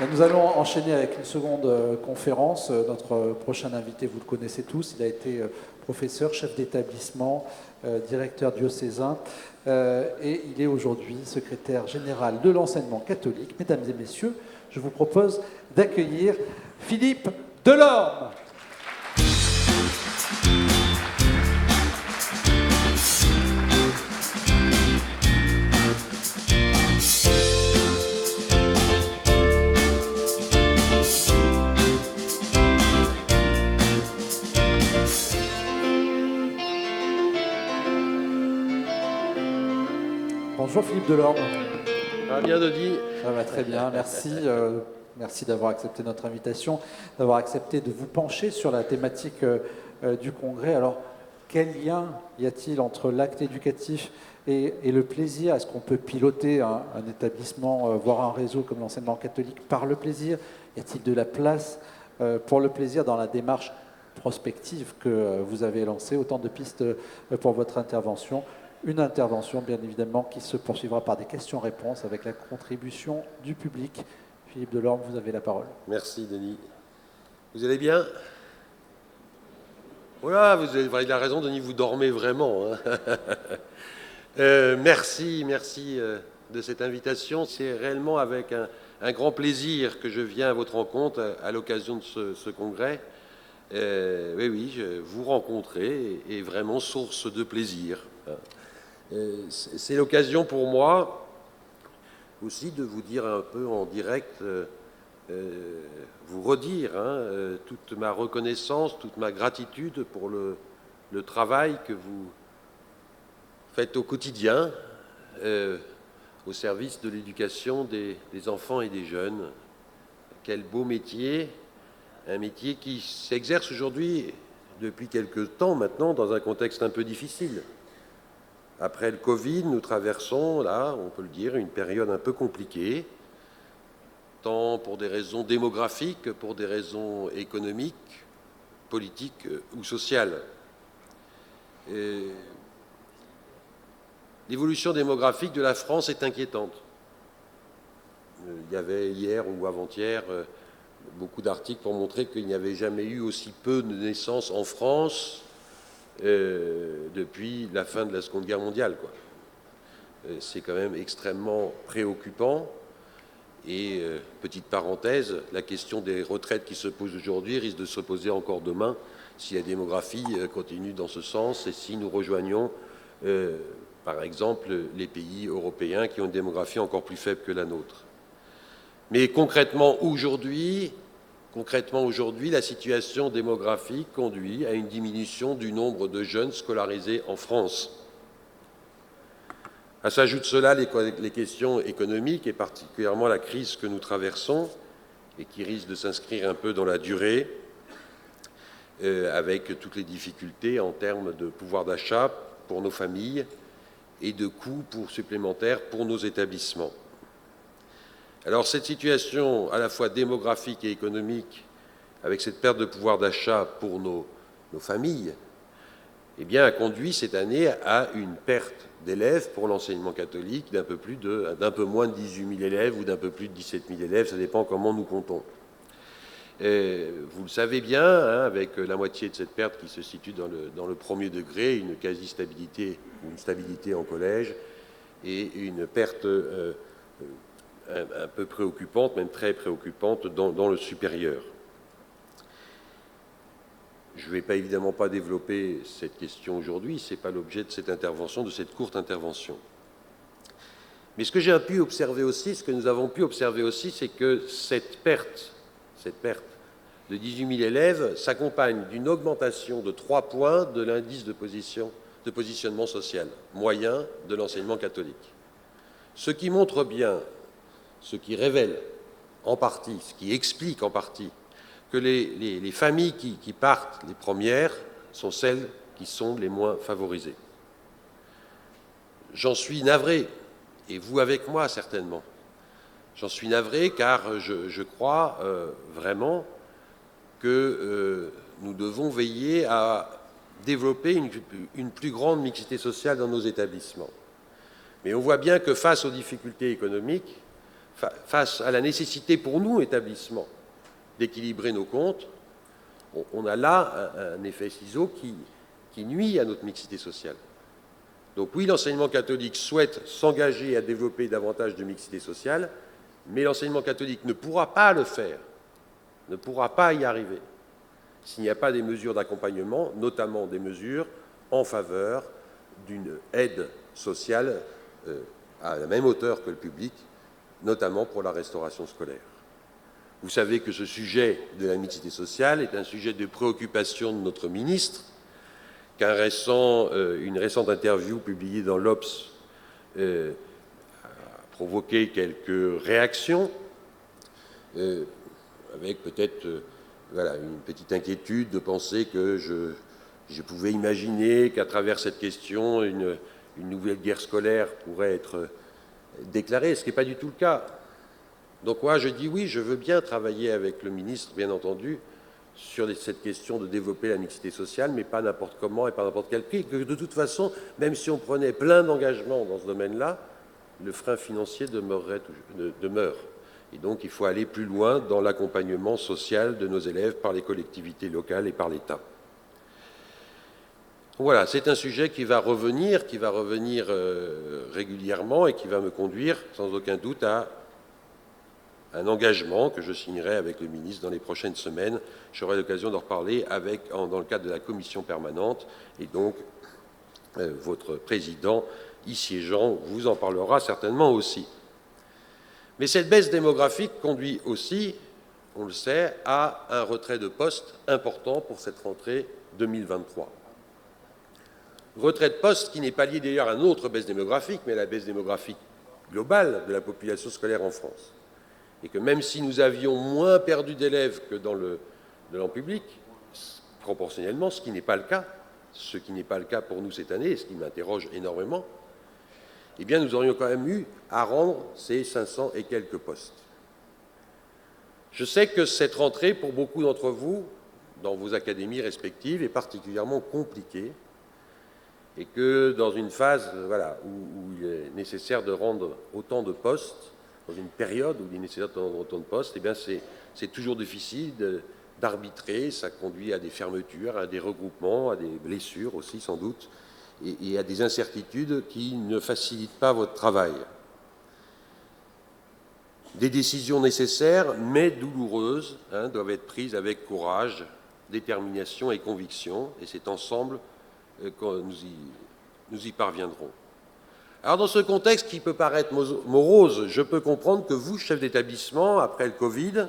Nous allons enchaîner avec une seconde conférence. Notre prochain invité, vous le connaissez tous, il a été professeur, chef d'établissement, directeur diocésain, et il est aujourd'hui secrétaire général de l'enseignement catholique. Mesdames et messieurs, je vous propose d'accueillir Philippe Delorme. Bonjour Philippe Delorme. Ça va bien, Denis? Ça va très bien, merci. Merci d'avoir accepté notre invitation, d'avoir accepté de vous pencher sur la thématique du congrès. Alors, quel lien y a-t-il entre l'acte éducatif et le plaisir? Est-ce qu'on peut piloter un établissement, voire un réseau comme l'enseignement catholique par le plaisir? Y a-t-il de la place pour le plaisir dans la démarche prospective que vous avez lancée? Autant de pistes pour votre intervention. Une intervention, bien évidemment, qui se poursuivra par des questions-réponses avec la contribution du public. Philippe Delorme, vous avez la parole. Merci, Denis. Vous allez bien? Voilà, vous avez la raison, Denis, vous dormez vraiment. Merci de cette invitation. C'est réellement avec un grand plaisir que je viens à votre rencontre à l'occasion de ce congrès. Oui, vous rencontrer est vraiment source de plaisir. C'est l'occasion pour moi aussi de vous dire un peu en direct, vous redire toute ma reconnaissance, toute ma gratitude pour le travail que vous faites au quotidien au service de l'éducation des enfants et des jeunes. Quel beau métier, un métier qui s'exerce aujourd'hui depuis quelque temps maintenant dans un contexte un peu difficile. Après le Covid, nous traversons, là, on peut le dire, une période un peu compliquée, tant pour des raisons démographiques que pour des raisons économiques, politiques ou sociales. L'évolution démographique de la France est inquiétante. Il y avait hier ou avant-hier beaucoup d'articles pour montrer qu'il n'y avait jamais eu aussi peu de naissances en France depuis la fin de la Seconde Guerre mondiale, quoi. C'est quand même extrêmement préoccupant. Et, petite parenthèse, la question des retraites qui se pose aujourd'hui risque de se poser encore demain si la démographie continue dans ce sens et si nous rejoignons, par exemple, les pays européens qui ont une démographie encore plus faible que la nôtre. Mais concrètement, aujourd'hui, la situation démographique conduit à une diminution du nombre de jeunes scolarisés en France. À s'ajoute cela les questions économiques et particulièrement la crise que nous traversons et qui risque de s'inscrire un peu dans la durée avec toutes les difficultés en termes de pouvoir d'achat pour nos familles et de coûts supplémentaires pour nos établissements. Alors cette situation à la fois démographique et économique, avec cette perte de pouvoir d'achat pour nos familles, eh bien, a conduit cette année à une perte d'élèves pour l'enseignement catholique d'un peu moins de 18 000 élèves ou d'un peu plus de 17 000 élèves, ça dépend comment nous comptons. Vous le savez bien, avec la moitié de cette perte qui se situe dans le premier degré, une quasi-stabilité, une stabilité en collège et une perte un peu préoccupante, même très préoccupante, dans le supérieur. Je ne vais évidemment pas développer cette question aujourd'hui, ce n'est pas l'objet de cette intervention, de cette courte intervention. Mais ce que j'ai pu observer aussi, ce que nous avons pu observer aussi, c'est que cette perte de 18 000 élèves s'accompagne d'une augmentation de 3 points de l'indice de positionnement social moyen de l'enseignement catholique. Ce qui montre bien, ce qui révèle en partie, ce qui explique en partie que les familles qui partent les premières sont celles qui sont les moins favorisées. J'en suis navré, et vous avec moi certainement. J'en suis navré car je crois vraiment que nous devons veiller à développer une plus grande mixité sociale dans nos établissements. Mais on voit bien que face aux difficultés économiques, face à la nécessité pour nous, établissements, d'équilibrer nos comptes, on a là un effet ciseau qui nuit à notre mixité sociale. Donc oui, l'enseignement catholique souhaite s'engager à développer davantage de mixité sociale, mais l'enseignement catholique ne pourra pas le faire, ne pourra pas y arriver, s'il n'y a pas des mesures d'accompagnement, notamment des mesures en faveur d'une aide sociale à la même hauteur que le public, notamment pour la restauration scolaire. Vous savez que ce sujet de la mixité sociale est un sujet de préoccupation de notre ministre, une récente interview publiée dans l'Obs a provoqué quelques réactions, avec peut-être une petite inquiétude de penser que je pouvais imaginer qu'à travers cette question, une nouvelle guerre scolaire pourrait être déclarée, ce qui n'est pas du tout le cas. Donc moi, je dis oui, je veux bien travailler avec le ministre, bien entendu, sur cette question de développer la mixité sociale, mais pas n'importe comment et pas n'importe quel prix. Que de toute façon, même si on prenait plein d'engagements dans ce domaine-là, le frein financier demeure. Et donc, il faut aller plus loin dans l'accompagnement social de nos élèves par les collectivités locales et par l'État. Voilà, c'est un sujet qui va revenir régulièrement et qui va me conduire, sans aucun doute, à un engagement que je signerai avec le ministre dans les prochaines semaines. J'aurai l'occasion d'en reparler dans le cadre de la commission permanente, et donc votre président, y siégeant, vous en parlera certainement aussi. Mais cette baisse démographique conduit aussi, on le sait, à un retrait de postes important pour cette rentrée 2023. Retrait de postes qui n'est pas lié d'ailleurs à une autre baisse démographique, mais à la baisse démographique globale de la population scolaire en France. Et que même si nous avions moins perdu d'élèves que dans l'an public, proportionnellement, ce qui n'est pas le cas pour nous cette année, et ce qui m'interroge énormément, eh bien nous aurions quand même eu à rendre ces 500 et quelques postes. Je sais que cette rentrée, pour beaucoup d'entre vous, dans vos académies respectives, est particulièrement compliquée, et que dans une phase où il est nécessaire de rendre autant de postes, dans une période où il est nécessaire de rendre autant de postes, eh bien c'est toujours difficile d'arbitrer, ça conduit à des fermetures, à des regroupements, à des blessures aussi sans doute, et à des incertitudes qui ne facilitent pas votre travail. Des décisions nécessaires, mais douloureuses, doivent être prises avec courage, détermination et conviction, et c'est ensemble que nous y parviendrons. Alors dans ce contexte qui peut paraître morose, je peux comprendre que vous, chef d'établissement, après le Covid,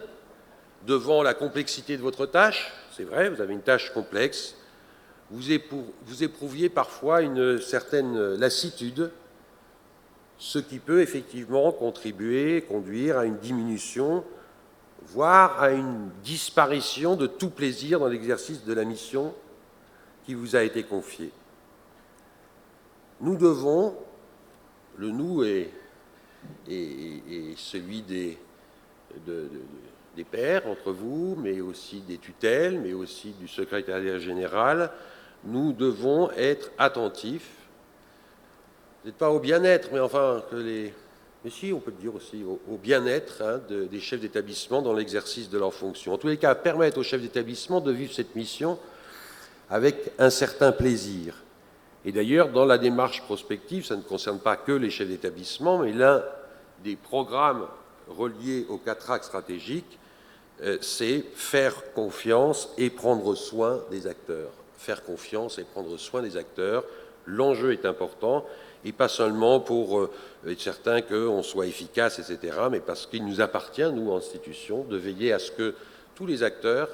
devant la complexité de votre tâche, c'est vrai, vous avez une tâche complexe, vous éprouviez parfois une certaine lassitude, ce qui peut effectivement conduire à une diminution, voire à une disparition de tout plaisir dans l'exercice de la mission qui vous a été confiée. Nous devons, le nous est celui des pairs entre vous, mais aussi des tutelles, mais aussi du secrétariat général, nous devons être attentifs, peut-être pas au bien-être, mais enfin mais si, on peut le dire aussi, au bien-être des chefs d'établissement dans l'exercice de leurs fonctions. En tous les cas, permettre aux chefs d'établissement de vivre cette mission avec un certain plaisir. Et d'ailleurs, dans la démarche prospective, ça ne concerne pas que les chefs d'établissement, mais l'un des programmes reliés aux 4 axes stratégiques, c'est faire confiance et prendre soin des acteurs. Faire confiance et prendre soin des acteurs. L'enjeu est important, et pas seulement pour être certain qu'on soit efficace, etc., mais parce qu'il nous appartient, nous, institutions, de veiller à ce que tous les acteurs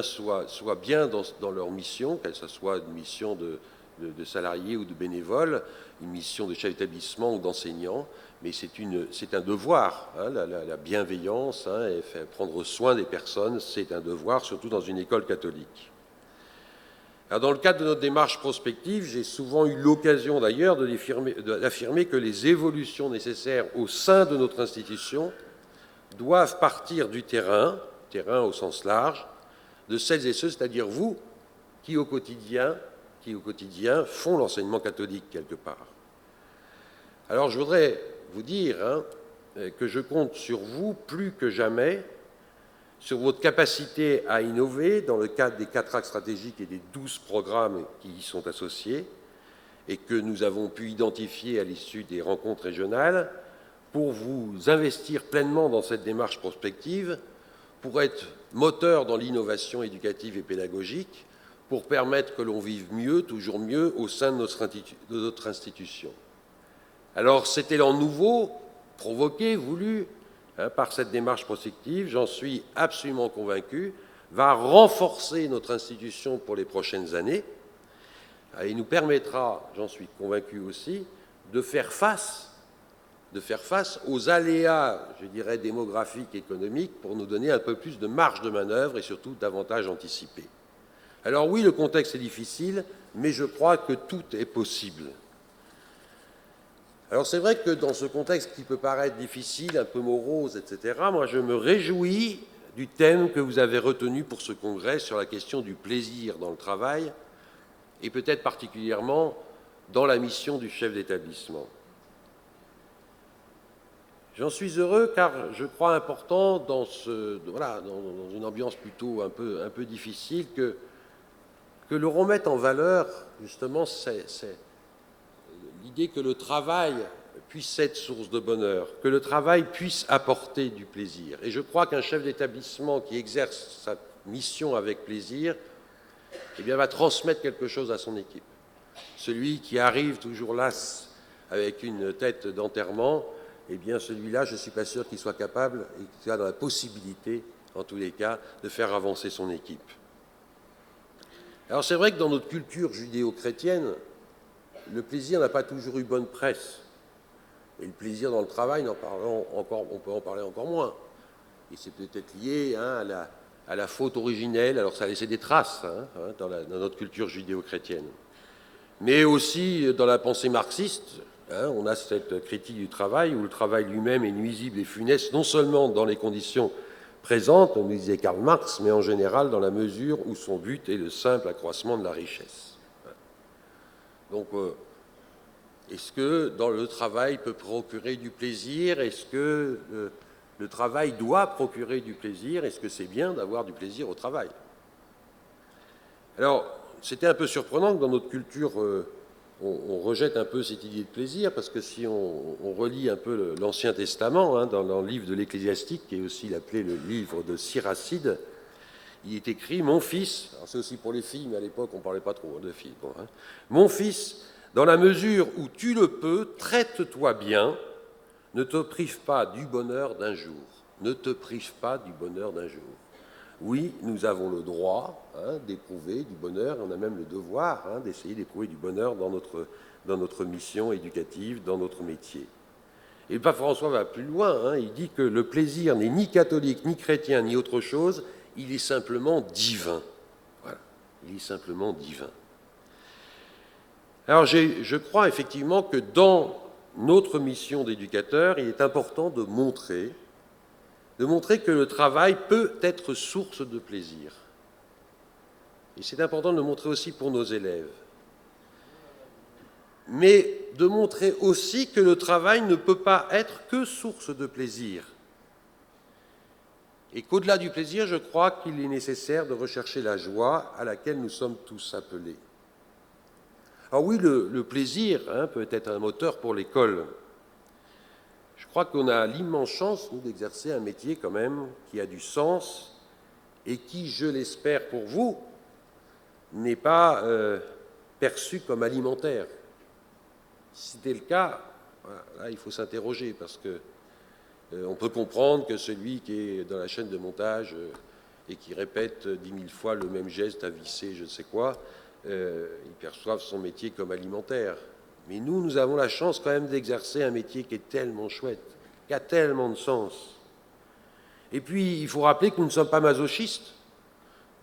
soient bien dans leur mission, qu'elle soit une mission de salariés ou de bénévoles, une mission de chef d'établissement ou d'enseignant, mais c'est un devoir, la bienveillance, et prendre soin des personnes, c'est un devoir, surtout dans une école catholique. Alors, dans le cadre de notre démarche prospective, j'ai souvent eu l'occasion d'ailleurs d'affirmer que les évolutions nécessaires au sein de notre institution doivent partir du terrain au sens large, de celles et ceux, c'est-à-dire vous, qui au quotidien font l'enseignement catholique quelque part. Alors je voudrais vous dire que je compte sur vous plus que jamais, sur votre capacité à innover dans le cadre des 4 axes stratégiques et des 12 programmes qui y sont associés, et que nous avons pu identifier à l'issue des rencontres régionales, pour vous investir pleinement dans cette démarche prospective, pour être moteur dans l'innovation éducative et pédagogique, pour permettre que l'on vive mieux, toujours mieux, au sein de notre institution. Alors, cet élan nouveau, provoqué, voulu, par cette démarche prospective, j'en suis absolument convaincu, va renforcer notre institution pour les prochaines années et nous permettra, j'en suis convaincu aussi, de faire face aux aléas, je dirais, démographiques, économiques, pour nous donner un peu plus de marge de manœuvre et surtout davantage anticiper. Alors oui, le contexte est difficile, mais je crois que tout est possible. Alors c'est vrai que dans ce contexte qui peut paraître difficile, un peu morose, etc., moi je me réjouis du thème que vous avez retenu pour ce congrès sur la question du plaisir dans le travail, et peut-être particulièrement dans la mission du chef d'établissement. J'en suis heureux car je crois important dans une ambiance plutôt un peu difficile que l'on remette en valeur justement c'est l'idée que le travail puisse être source de bonheur, que le travail puisse apporter du plaisir. Et je crois qu'un chef d'établissement qui exerce sa mission avec plaisir, eh bien, va transmettre quelque chose à son équipe. Celui qui arrive toujours las avec une tête d'enterrement, eh bien celui-là, je ne suis pas sûr qu'il soit capable et qu'il soit dans la possibilité, en tous les cas, de faire avancer son équipe. Alors c'est vrai que dans notre culture judéo-chrétienne, le plaisir n'a pas toujours eu bonne presse. Et le plaisir dans le travail, on peut en parler encore moins. Et c'est peut-être lié à la faute originelle, alors ça a laissé des traces dans notre culture judéo-chrétienne. Mais aussi dans la pensée marxiste, on a cette critique du travail où le travail lui-même est nuisible et funeste, non seulement dans les conditions présentes, comme nous disait Karl Marx, mais en général dans la mesure où son but est le simple accroissement de la richesse. Donc, est-ce que dans le travail peut procurer du plaisir? Est-ce que le travail doit procurer du plaisir? Est-ce que c'est bien d'avoir du plaisir au travail? Alors, c'était un peu surprenant que dans notre culture, on rejette un peu cette idée de plaisir, parce que si on relit un peu l'Ancien Testament, dans le livre de l'Ecclésiastique, qui est aussi appelé le livre de Siracide, il est écrit « Mon fils », c'est aussi pour les filles, mais à l'époque on ne parlait pas trop de filles, Mon fils, dans la mesure où tu le peux, traite-toi bien, ne te prive pas du bonheur d'un jour. Ne te prive pas du bonheur d'un jour. » Oui, nous avons le droit d'éprouver du bonheur, on a même le devoir d'essayer d'éprouver du bonheur dans notre mission éducative, dans notre métier. Et le pape François va plus loin, il dit que le plaisir n'est ni catholique, ni chrétien, ni autre chose, il est simplement divin. Voilà, il est simplement divin. Alors je crois effectivement que dans notre mission d'éducateur, il est important de montrer que le travail peut être source de plaisir. Et c'est important de le montrer aussi pour nos élèves. Mais de montrer aussi que le travail ne peut pas être que source de plaisir. Et qu'au-delà du plaisir, je crois qu'il est nécessaire de rechercher la joie à laquelle nous sommes tous appelés. Alors oui, le plaisir peut être un moteur pour l'école. Je crois qu'on a l'immense chance, nous, d'exercer un métier quand même qui a du sens et qui, je l'espère pour vous, n'est pas perçu comme alimentaire. Si c'était le cas, là, il faut s'interroger parce que on peut comprendre que celui qui est dans la chaîne de montage et qui répète 10 000 fois le même geste à visser, je ne sais quoi, il perçoive son métier comme alimentaire. Mais nous avons la chance quand même d'exercer un métier qui est tellement chouette, qui a tellement de sens. Et puis, il faut rappeler que nous ne sommes pas masochistes.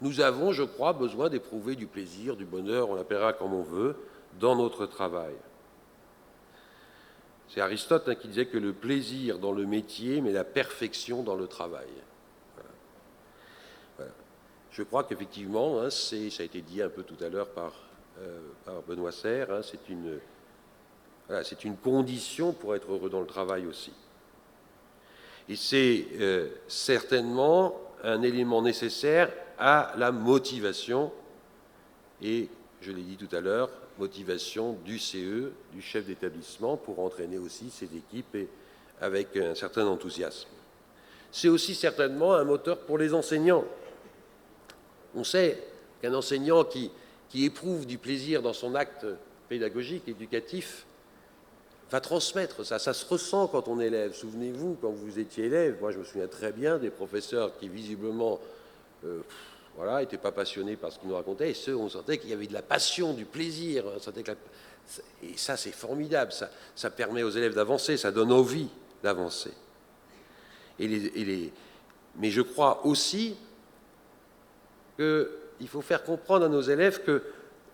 Nous avons, je crois, besoin d'éprouver du plaisir, du bonheur, on l'appellera comme on veut, dans notre travail. C'est Aristote qui disait que le plaisir dans le métier, mais la perfection dans le travail. Voilà. Je crois qu'effectivement, ça a été dit un peu tout à l'heure par Benoît Serre, c'est une condition pour être heureux dans le travail aussi. Et c'est certainement un élément nécessaire à la motivation, et je l'ai dit tout à l'heure, motivation du CE, du chef d'établissement, pour entraîner aussi ses équipes et avec un certain enthousiasme. C'est aussi certainement un moteur pour les enseignants. On sait qu'un enseignant qui éprouve du plaisir dans son acte pédagogique, éducatif, va transmettre ça. Ça se ressent quand on est élève. Souvenez-vous, quand vous étiez élève, moi je me souviens très bien des professeurs qui visiblement n'étaient pas passionnés par ce qu'ils nous racontaient, et ceux, on sentait qu'il y avait de la passion, du plaisir. On sentait que et ça, c'est formidable. Ça permet aux élèves d'avancer, ça donne envie d'avancer. Mais je crois aussi qu'il faut faire comprendre à nos élèves que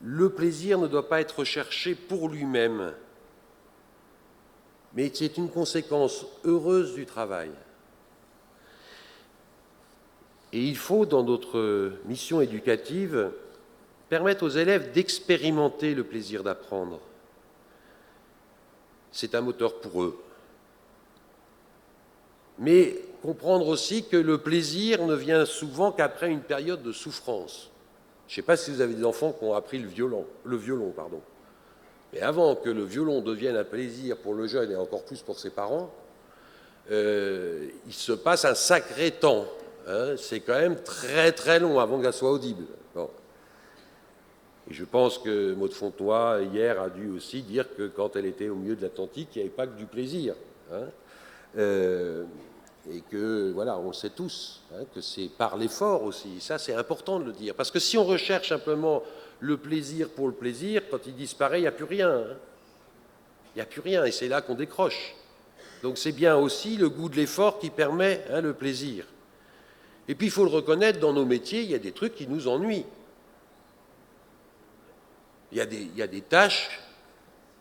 le plaisir ne doit pas être recherché pour lui-même, mais c'est une conséquence heureuse du travail. Et il faut, dans notre mission éducative, permettre aux élèves d'expérimenter le plaisir d'apprendre. C'est un moteur pour eux. Mais comprendre aussi que le plaisir ne vient souvent qu'après une période de souffrance. Je ne sais pas si vous avez des enfants qui ont appris le violon. Mais avant que le violon devienne un plaisir pour le jeune et encore plus pour ses parents, il se passe un sacré temps. Hein. C'est quand même très très long avant que ça soit audible. Bon. Et je pense que Maud Fontenoy, hier, a dû aussi dire que quand elle était au milieu de l'Atlantique, il n'y avait pas que du plaisir. Hein. Et que, voilà, on le sait tous, hein, que c'est par l'effort aussi. Ça, c'est important de le dire. Parce que si on recherche simplement le plaisir pour le plaisir, quand il disparaît, il n'y a plus rien. Hein. Il n'y a plus rien, et c'est là qu'on décroche. Donc c'est bien aussi le goût de l'effort qui permet le plaisir. Et puis, il faut le reconnaître, dans nos métiers, il y a des trucs qui nous ennuient. Il y a des tâches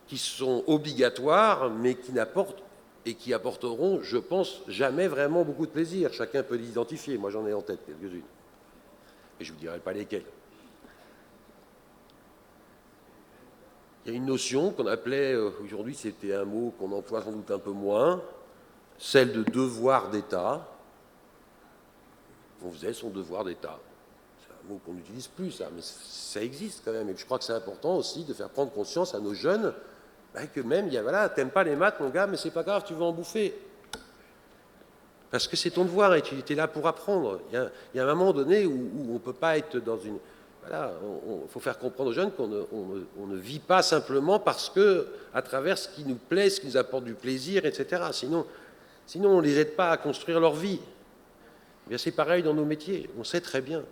qui sont obligatoires, mais qui n'apportent et qui apporteront, je pense, jamais vraiment beaucoup de plaisir. Chacun peut l'identifier. Moi, j'en ai en tête quelques-unes. Et je ne vous dirai pas lesquelles. Il y a une notion qu'on appelait, aujourd'hui c'était un mot qu'on emploie sans doute un peu moins, celle de devoir d'État. On faisait son devoir d'État. C'est un mot qu'on n'utilise plus, ça, mais ça existe quand même. Et je crois que c'est important aussi de faire prendre conscience à nos jeunes que même, t'aimes pas les maths, mon gars, mais c'est pas grave, tu vas en bouffer. Parce que c'est ton devoir et tu es là pour apprendre. Il y a un moment donné où on ne peut pas être dans une... Voilà, il faut faire comprendre aux jeunes qu'on ne vit pas simplement parce que, à travers ce qui nous plaît, ce qui nous apporte du plaisir, etc. Sinon on ne les aide pas à construire leur vie. Eh bien, c'est pareil dans nos métiers. On sait très bien.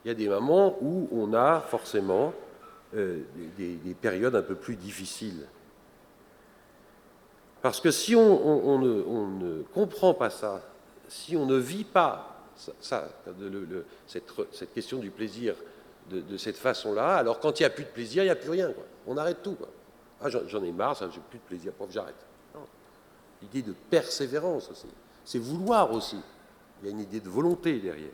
Il y a des moments où on a forcément des périodes un peu plus difficiles. Parce que si on ne comprend pas ça, si on ne vit pas cette question du plaisir de cette façon-là, alors quand il n'y a plus de plaisir, il n'y a plus rien. Quoi. On arrête tout. Quoi. Ah, j'en ai marre, j'ai plus de plaisir, prof, j'arrête. L'idée de persévérance aussi. C'est vouloir aussi. Il y a une idée de volonté derrière.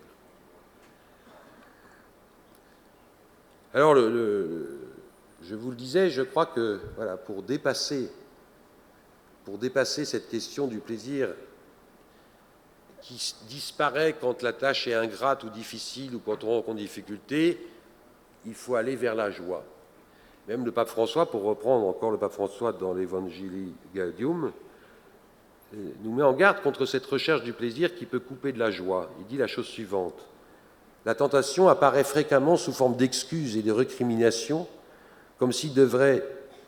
Alors, je vous le disais, je crois que voilà, pour dépasser cette question du plaisir qui disparaît quand la tâche est ingrate ou difficile ou quand on rencontre des difficultés, il faut aller vers la joie. Même le pape François, pour reprendre encore le pape François dans l'Evangelii Gaudium, nous met en garde contre cette recherche du plaisir qui peut couper de la joie. Il dit la chose suivante. La tentation apparaît fréquemment sous forme d'excuses et de récriminations, comme s'il devrait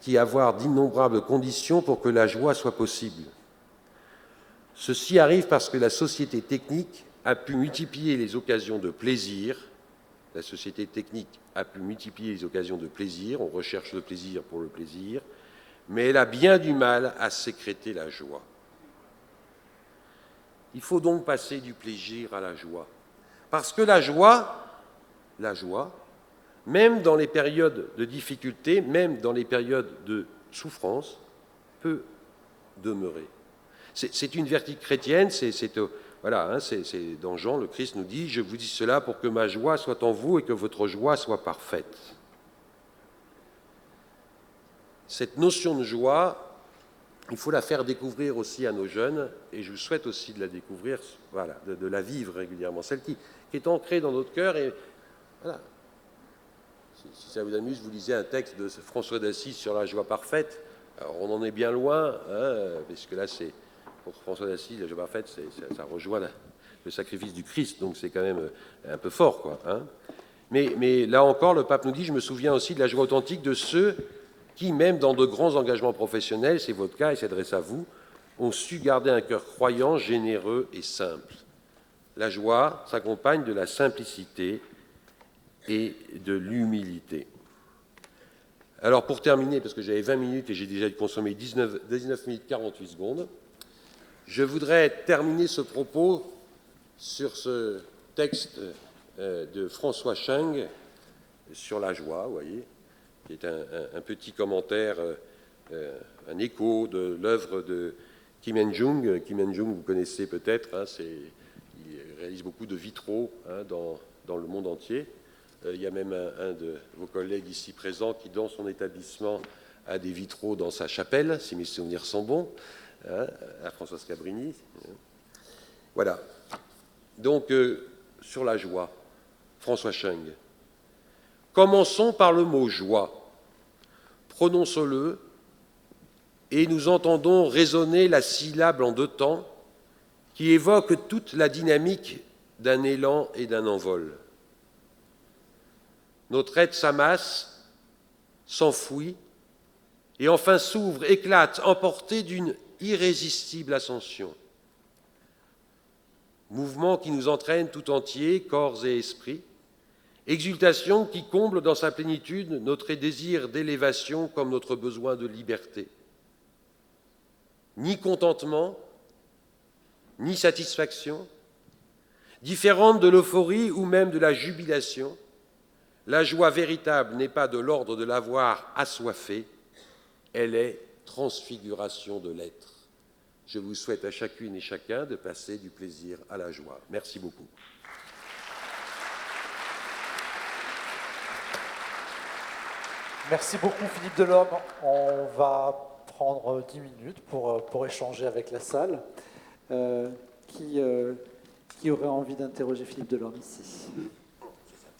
y avoir d'innombrables conditions pour que la joie soit possible. Ceci arrive parce que la société technique a pu multiplier les occasions de plaisir. La société technique a pu multiplier les occasions de plaisir. On recherche le plaisir pour le plaisir. Mais elle a bien du mal à sécréter la joie. Il faut donc passer du plaisir à la joie. Parce que la joie, même dans les périodes de difficulté, même dans les périodes de souffrance, peut demeurer. C'est une vertu chrétienne, dans Jean, le Christ nous dit « Je vous dis cela pour que ma joie soit en vous et que votre joie soit parfaite ». Cette notion de joie, il faut la faire découvrir aussi à nos jeunes, et je vous souhaite aussi de la découvrir, voilà, de la vivre régulièrement, celle qui est ancrée dans notre cœur. Et voilà. Si ça vous amuse, vous lisez un texte de François d'Assise sur la joie parfaite. Alors on en est bien loin, hein, parce que là, c'est pour François d'Assise, la joie parfaite, ça rejoint le sacrifice du Christ, donc c'est quand même un peu fort, quoi. Hein. Mais là encore, le pape nous dit, je me souviens aussi de la joie authentique de ceux qui, même dans de grands engagements professionnels, c'est votre cas et s'adresse à vous, ont su garder un cœur croyant, généreux et simple. La joie s'accompagne de la simplicité et de l'humilité. Alors pour terminer, parce que j'avais 20 minutes et j'ai déjà consommé 19 minutes 48 secondes, je voudrais terminer ce propos sur ce texte de François Cheng sur la joie, vous voyez, qui est un petit commentaire, un écho de l'œuvre de Kim En-jung. Kim En-jung, vous connaissez peut-être, hein, il réalise beaucoup de vitraux, hein, dans le monde entier. Il y a même un de vos collègues ici présents qui, dans son établissement, a des vitraux dans sa chapelle, si mes souvenirs sont bons, hein, à Françoise Cabrini. Voilà. Donc, sur la joie, François Cheng. Commençons par le mot joie. Prononçons-le et nous entendons résonner la syllabe en deux temps qui évoque toute la dynamique d'un élan et d'un envol. Notre être s'amasse, s'enfouit, et enfin s'ouvre, éclate, emporté d'une irrésistible ascension. Mouvement qui nous entraîne tout entier, corps et esprit, exultation qui comble dans sa plénitude notre désir d'élévation comme notre besoin de liberté. Ni contentement, ni satisfaction, différente de l'euphorie ou même de la jubilation, la joie véritable n'est pas de l'ordre de l'avoir assoiffé, elle est transfiguration de l'être. Je vous souhaite à chacune et chacun de passer du plaisir à la joie. Merci beaucoup. Merci beaucoup Philippe Delorme. On va prendre 10 minutes pour échanger avec la salle. Qui aurait envie d'interroger Philippe Delorme ici ?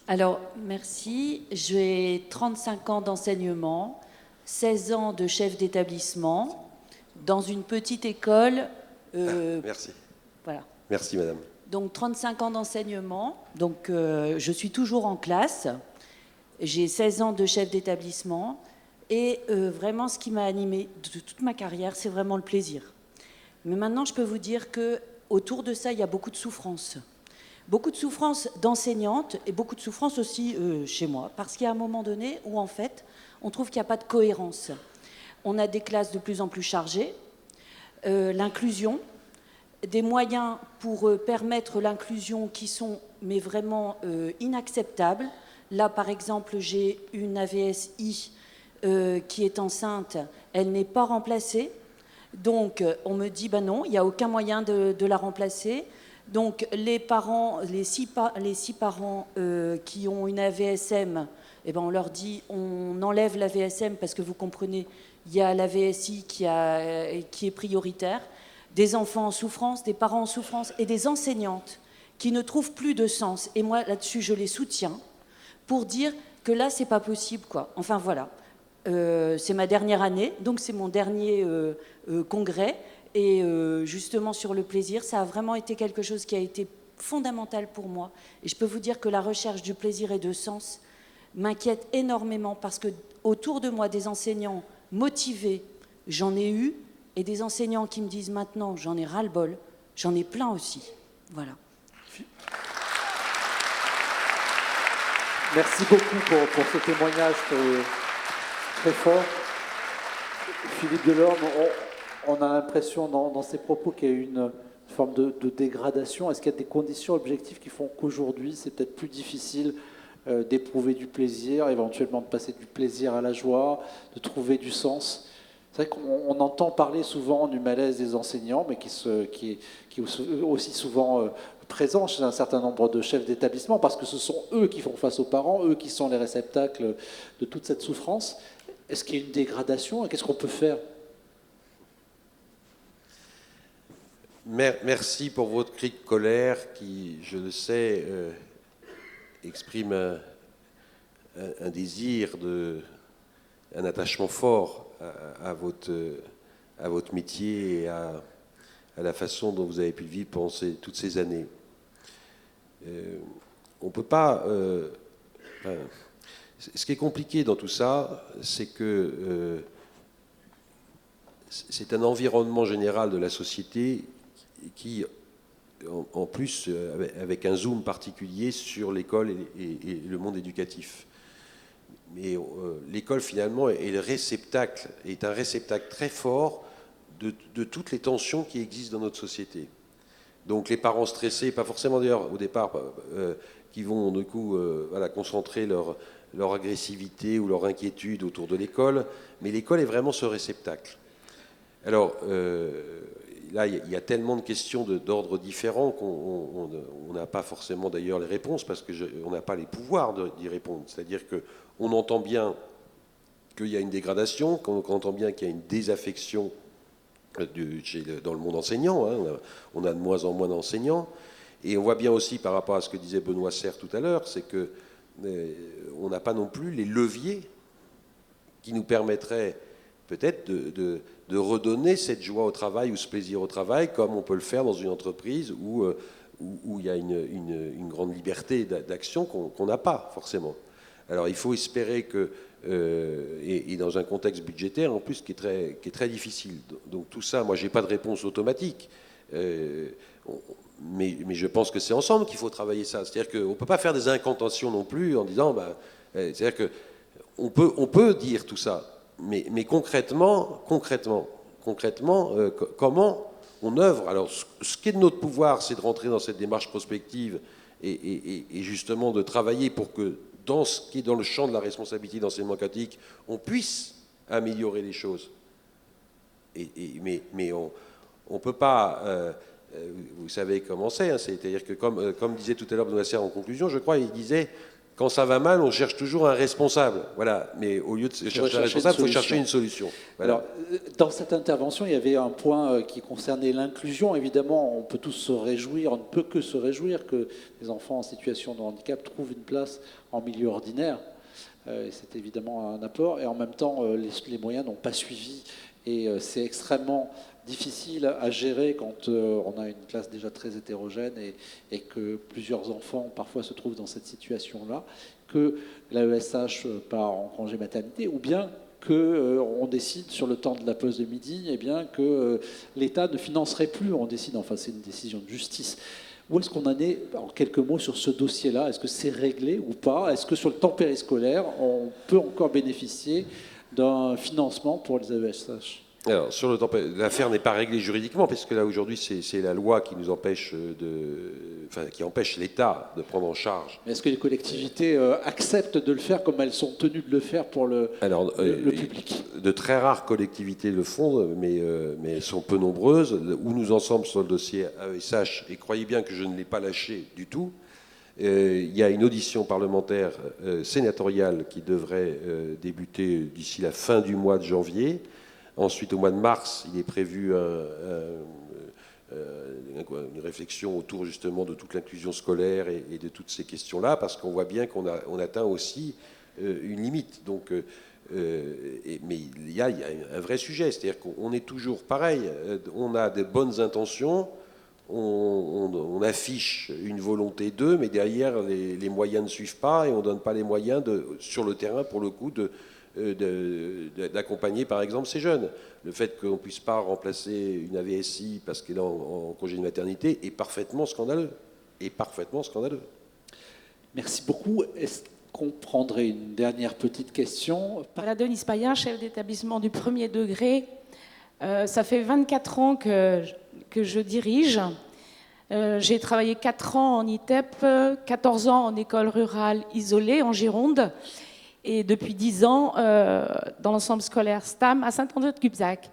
Alors, merci. J'ai 35 ans d'enseignement, 16 ans de chef d'établissement, dans une petite école. Merci. Voilà. Merci, madame. Donc, 35 ans d'enseignement. Donc, je suis toujours en classe. J'ai 16 ans de chef d'établissement. Et vraiment, ce qui m'a animée de toute ma carrière, c'est vraiment le plaisir. Mais maintenant, je peux vous dire qu'autour de ça, il y a beaucoup de souffrance. Beaucoup de souffrance d'enseignante et beaucoup de souffrance aussi chez moi. Parce qu'il y a un moment donné où, en fait, on trouve qu'il n'y a pas de cohérence. On a des classes de plus en plus chargées, l'inclusion, des moyens pour permettre l'inclusion qui sont mais vraiment inacceptables. Là, par exemple, j'ai une AVSI qui est enceinte, elle n'est pas remplacée. Donc, on me dit, ben non, il n'y a aucun moyen de la remplacer. Donc, les parents, les six parents qui ont une AVSM, eh ben, on leur dit, on enlève la VSM parce que vous comprenez, il y a la VSI qui est prioritaire. Des enfants en souffrance, des parents en souffrance et des enseignantes qui ne trouvent plus de sens. Et moi, là-dessus, je les soutiens pour dire que là, c'est pas possible, quoi. Enfin, voilà. C'est ma dernière année, donc c'est mon dernier congrès. Et justement, sur le plaisir, ça a vraiment été quelque chose qui a été fondamental pour moi. Et je peux vous dire que la recherche du plaisir et de sens m'inquiète énormément parce que autour de moi, des enseignants motivés, j'en ai eu, et des enseignants qui me disent maintenant, j'en ai ras-le-bol, j'en ai plein aussi. Voilà. Merci beaucoup pour ce témoignage très fort. Philippe Delorme, on a l'impression dans ces propos qu'il y a eu une forme de dégradation. Est-ce qu'il y a des conditions objectives qui font qu'aujourd'hui, c'est peut-être plus difficile d'éprouver du plaisir, éventuellement de passer du plaisir à la joie, de trouver du sens ? C'est vrai qu'on entend parler souvent du malaise des enseignants, mais qui est aussi souvent présent chez un certain nombre de chefs d'établissement, parce que ce sont eux qui font face aux parents, eux qui sont les réceptacles de toute cette souffrance. Est-ce qu'il y a une dégradation et qu'est-ce qu'on peut faire ? Merci pour votre cri de colère qui, je le sais, exprime un désir, un attachement fort à votre métier et à la façon dont vous avez pu le vivre pendant toutes ces années. On ne peut pas... ce qui est compliqué dans tout ça, c'est que c'est un environnement général de la société qui, en plus, avec un zoom particulier sur l'école et le monde éducatif. Mais l'école, finalement, est un réceptacle très fort de toutes les tensions qui existent dans notre société. Donc les parents stressés, pas forcément d'ailleurs au départ, qui vont du coup concentrer leur agressivité ou leur inquiétude autour de l'école, mais l'école est vraiment ce réceptacle. Alors là, il y a tellement de questions d'ordre différents qu'on n'a pas forcément d'ailleurs les réponses parce qu'on n'a pas les pouvoirs d'y répondre. C'est-à-dire qu'on entend bien qu'il y a une dégradation, qu'on entend bien qu'il y a une désaffection dans le monde enseignant, hein. On a de moins en moins d'enseignants, et on voit bien aussi par rapport à ce que disait Benoît Serre tout à l'heure, c'est que on n'a pas non plus les leviers qui nous permettraient peut-être de redonner cette joie au travail ou ce plaisir au travail comme on peut le faire dans une entreprise où il y a une grande liberté d'action qu'on n'a pas forcément. Alors il faut espérer que et dans un contexte budgétaire en plus qui est très difficile. Donc tout ça, moi j'ai pas de réponse automatique, mais je pense que c'est ensemble qu'il faut travailler ça. C'est-à-dire qu'on peut pas faire des incantations non plus en disant, c'est-à-dire que on peut dire tout ça, mais concrètement, comment on œuvre. Alors ce qui est de notre pouvoir, c'est de rentrer dans cette démarche prospective et justement de travailler pour que dans ce qui est dans le champ de la responsabilité d'enseignement catholique, on puisse améliorer les choses. Mais on ne peut pas... vous savez comment c'est, hein, c'est-à-dire que comme disait tout à l'heure Benoît Serre en conclusion, je crois, il disait, quand ça va mal, on cherche toujours un responsable. Voilà. Mais au lieu de chercher un responsable, il faut chercher une solution. Voilà. Alors, dans cette intervention, il y avait un point qui concernait l'inclusion. Évidemment, on peut tous se réjouir, on ne peut que se réjouir que les enfants en situation de handicap trouvent une place en milieu ordinaire. C'est évidemment un apport. Et en même temps, les moyens n'ont pas suivi. Et c'est extrêmement difficile à gérer quand on a une classe déjà très hétérogène et que plusieurs enfants parfois se trouvent dans cette situation-là, que l'AESH part en congé maternité, ou bien qu'on décide sur le temps de la pause de midi, eh bien que l'État ne financerait plus, on décide, enfin c'est une décision de justice. Où est-ce qu'on en est, en quelques mots, sur ce dossier-là? Est-ce que c'est réglé ou pas? Est-ce que sur le temps périscolaire, on peut encore bénéficier d'un financement pour les AESH? Alors, sur le temps, l'affaire n'est pas réglée juridiquement, parce que là, aujourd'hui, c'est la loi qui nous empêche qui empêche l'État de prendre en charge. Est-ce que les collectivités acceptent de le faire comme elles sont tenues de le faire pour le public? De très rares collectivités le font, mais elles sont peu nombreuses. Où nous en sommes sur le dossier AESH, et croyez bien que je ne l'ai pas lâché du tout, il y a une audition parlementaire sénatoriale qui devrait débuter d'ici la fin du mois de janvier. Ensuite, au mois de mars, il est prévu une réflexion autour justement de toute l'inclusion scolaire et de toutes ces questions-là, parce qu'on voit bien qu'on atteint aussi une limite. Donc, mais il y a un vrai sujet, c'est-à-dire qu'on est toujours pareil. On a des bonnes intentions, on affiche une volonté d'eux, mais derrière, les moyens ne suivent pas et on ne donne pas les moyens sur le terrain, pour le coup, d'accompagner par exemple ces jeunes. Le fait qu'on ne puisse pas remplacer une AVSI parce qu'elle est en congé de maternité est parfaitement scandaleux. Merci beaucoup. Est-ce qu'on prendrait une dernière petite question? Voilà, Denise Payen, chef d'établissement du premier degré. Ça fait 24 ans que je dirige. J'ai travaillé 4 ans en ITEP, 14 ans en école rurale isolée en Gironde. Et depuis 10 ans, dans l'ensemble scolaire STAM à Saint-André-de-Cubzac.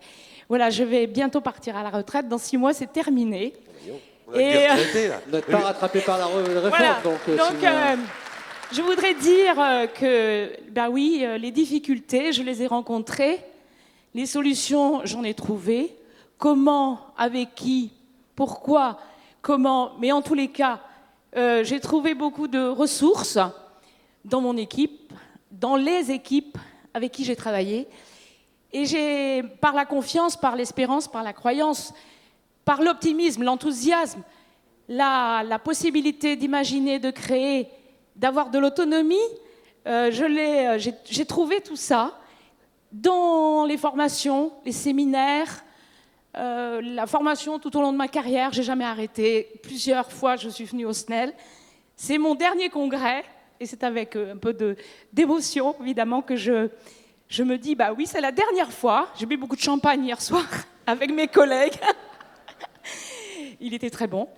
Voilà, je vais bientôt partir à la retraite. Dans 6 mois, c'est terminé. On a bien retraité, là. Vous n'êtes pas rattrapé par la réforme. Voilà. Donc je voudrais dire que, oui, les difficultés, je les ai rencontrées. Les solutions, j'en ai trouvé. Comment, avec qui, pourquoi, comment, mais en tous les cas, j'ai trouvé beaucoup de ressources dans mon équipe, dans les équipes avec qui j'ai travaillé. Et j'ai, par la confiance, par l'espérance, par la croyance, par l'optimisme, l'enthousiasme, la possibilité d'imaginer, de créer, d'avoir de l'autonomie, j'ai trouvé tout ça dans les formations, les séminaires, la formation tout au long de ma carrière. J'ai jamais arrêté. Plusieurs fois, je suis venue au SNEL. C'est mon dernier congrès, et c'est avec un peu d'émotion, évidemment, que je me dis, bah oui, c'est la dernière fois. J'ai bu beaucoup de champagne hier soir avec mes collègues. Il était très bon.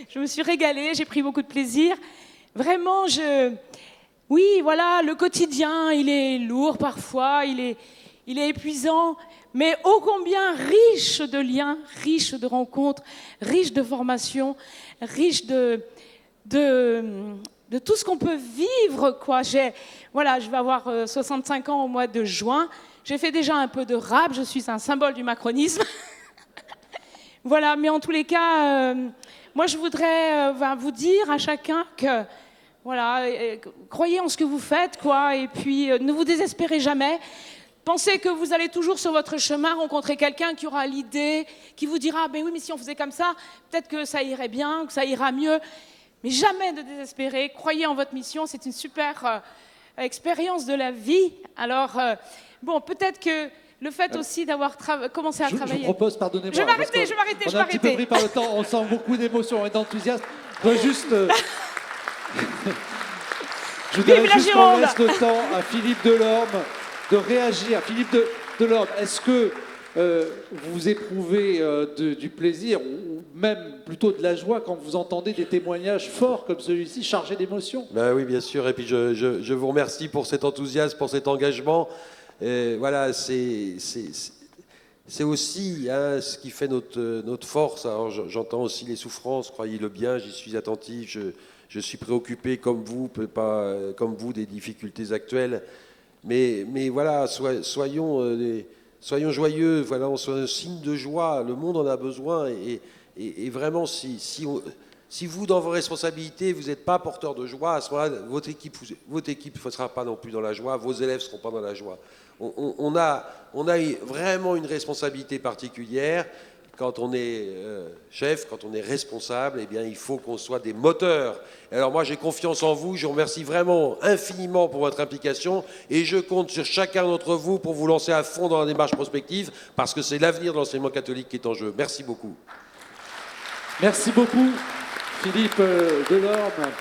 Je me suis régalée, j'ai pris beaucoup de plaisir. Vraiment, oui, voilà, le quotidien, il est lourd parfois, il est épuisant, mais ô combien riche de liens, riche de rencontres, riche de formations, riche de tout ce qu'on peut vivre, quoi. Voilà, je vais avoir 65 ans au mois de juin. J'ai fait déjà un peu de rap, je suis un symbole du macronisme. Voilà, mais en tous les cas, moi je voudrais vous dire à chacun que, voilà, croyez en ce que vous faites, quoi, et puis ne vous désespérez jamais. Pensez que vous allez toujours sur votre chemin rencontrer quelqu'un qui aura l'idée, qui vous dira, ben oui, mais si on faisait comme ça, peut-être que ça irait bien, que ça ira mieux. Mais jamais ne désespérer, croyez en votre mission, c'est une super expérience de la vie. Alors, bon, peut-être que le fait aussi d'avoir commencé à travailler... Je vous propose, pardonnez-moi... Je vais m'arrêter. On a un petit peu pris par le temps, on sent beaucoup d'émotion et d'enthousiasme. Je voudrais juste... je voudrais juste qu'on laisse le temps à Philippe Delorme de réagir. Philippe Delorme, est-ce que vous éprouvez du plaisir ou même plutôt de la joie quand vous entendez des témoignages forts comme celui-ci, chargés d'émotion? Ben oui, bien sûr. Et puis je vous remercie pour cet enthousiasme, pour cet engagement. Voilà, c'est aussi ce qui fait notre force. Alors j'entends aussi les souffrances, croyez-le bien, j'y suis attentif, je suis préoccupé comme vous, comme vous des difficultés actuelles. Mais voilà, soyons joyeux, voilà, soyons un signe de joie, le monde en a besoin. Et vraiment, si vous, dans vos responsabilités, vous n'êtes pas porteur de joie, à ce moment-là, votre équipe ne sera pas non plus dans la joie, vos élèves ne seront pas dans la joie. On a vraiment une responsabilité particulière. Quand on est chef, quand on est responsable, eh bien, il faut qu'on soit des moteurs. Alors moi, j'ai confiance en vous. Je vous remercie vraiment infiniment pour votre implication. Et je compte sur chacun d'entre vous pour vous lancer à fond dans la démarche prospective, parce que c'est l'avenir de l'enseignement catholique qui est en jeu. Merci beaucoup. Merci beaucoup, Philippe Delorme.